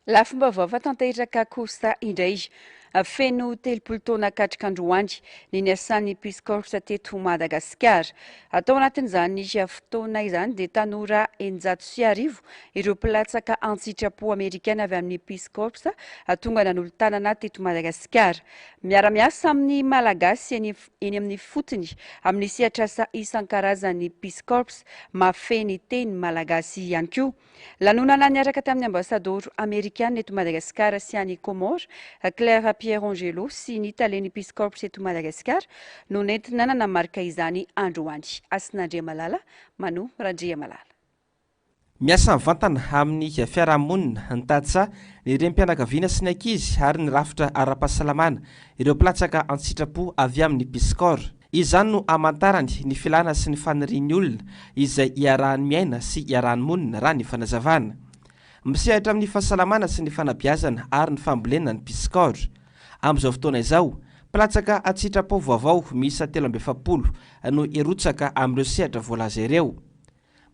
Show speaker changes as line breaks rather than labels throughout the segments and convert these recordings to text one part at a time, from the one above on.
Lafomba vaovao tanteraka kosta indray feno telopolo taona katrik'androany ny niasan'ny Peace Corps teto Madagascar. Atao anatin'izany fotoana izany dia tanora 900 ireo mpilatsaka an-tsitrapo Amerikana avy amin'ny Peace Corps tonga nanolo-tanana teto Madagascar. Miara-miasa amin'ny Malagasy eny amin'ny fotony amin'ny sehatr'asa isan-karazany Peace Corps mafeny teny Malagasy ihany koa. Lanonana niaraka tamin'ny ambassador Amerikana eto Madagascar sy any Comores, Claire Pierre-Angelo sy ny taleny Peace Corps eto Madagascar no nentina nanamarika izany androany. Asin'Andriamalala, Mano Randriamalala.
Miasa mivantana amin'ny fiarahamonina ny tatsa ny rem-pianakaviana sy ny ankizy ary ny rafitra ara-pahasalamana ireo mpilatsaka an-tsitrapo avy amin'ny Peace Corps. Izany no amantarany ny filana sy ny fanirian'ny olona izay iarahan'ny miaina sy iarahan'ny monina raha ny fanazavana. Misehatra amin'ny fahasalamana sy ny fanabeazana ary ny fambolena ny Peace Corps. Amin'izao fotoana izao, mpilatsaka an-tsitrapo vaovao miisa 770 no irotsaka amin'ireo sehatra voalaza ireo.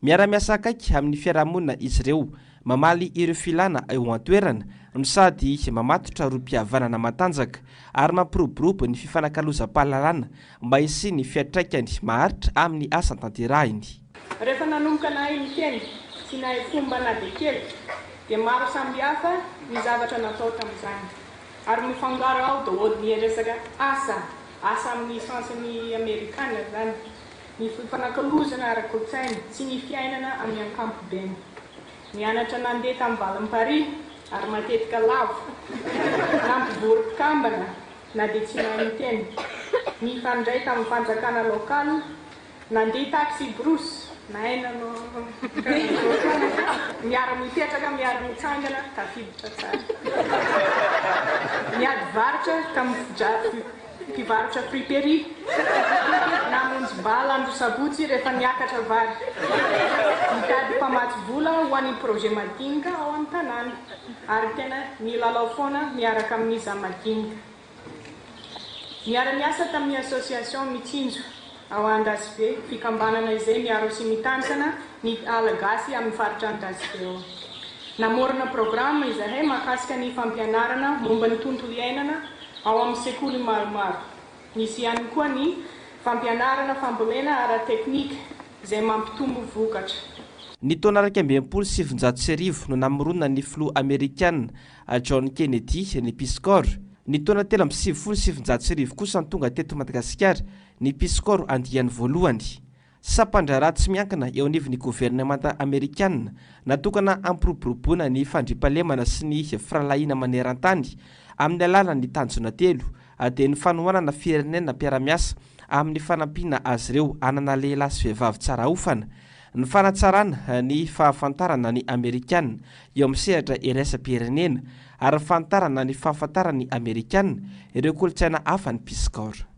Miara-miasa akaiky amin'ny fiarahamonina izy ireo mamaly ireo filana eo an-toerana no sady mamatotra rom-pihavanana matanjaka ary mampiroborobo ny fifanankalozam-pahalalana mba hisy ny fiantraikany maharitra amin'ny asa tanterahiny.
Rehefa nanomboka nahay ny teny sy nahay fomba na dia kely dia maro samihafa ny zavatra natao tamin'izany. Ary mifangaro ao daholo ny resaka asa amin'ny sansany Amerikana zany. Ny fifanankalozana ara-kolotsaina sy ny fiainana amin'ny ankapobeny. Nianatra nandeha tamin'ny valin'i Paris ary matetika lavo nampivorom-pikambana na dia tsy nahay ny teny. Nifandray tamin'ny fanjakana lokaly, nandeha taxi brous nahay miara-mipetraka miara-mitsangana tafiditra tsara. Niady varitra tamin'ny mpivarotra friperie namonjy bala andro sabotsy rehefa niakatra vary. Mitady mpamatsy vola ho an'ny projet madinika ao amin'ny tanàna ary tena milalao foana miaraka amin'iza madinika. Miara-miasa tamin'ny association mitsinjo ao Andasibe fikambanana izay miaro sy mitantsana ny Malagasy amin'ny faritra Andasibe ao. Namorona programa izahay mahakasika ny fampianarana momba ny tontolo iainana ao amin'ny sekoly maromaro. Misy ihany koa ny fampianarana fambolena ara-teknika izay mampitombo vokatra.
Ny taona 1970 no namoronana ny filoha Amerikana John Kennedy ny Peace Corps. Ny taona 1970 kosa ny tonga teto Madagasikara ny Peace Corps andiany voalohany. Sapandrara tsy miankina eo anivon'ny gouvernemanta Amerikana natokana ampiroboroboana ny fandriampahalemana sy ny firalahiana maneran-tany amin'ny alalan'ny tanjona telo dia ny fanohanana firenena mpiara-miasa amin'ny fanampiana azy ireo anana lehilahy sy vehivavy tsara ofana, ny fanatsarana ny fahafantarana ny Amerikana eo amin'ny sehatra iraisam-pirenena ary fantarana ny fahafantarany Amerikana ireo kolotsaina hafa ny Peace Corps.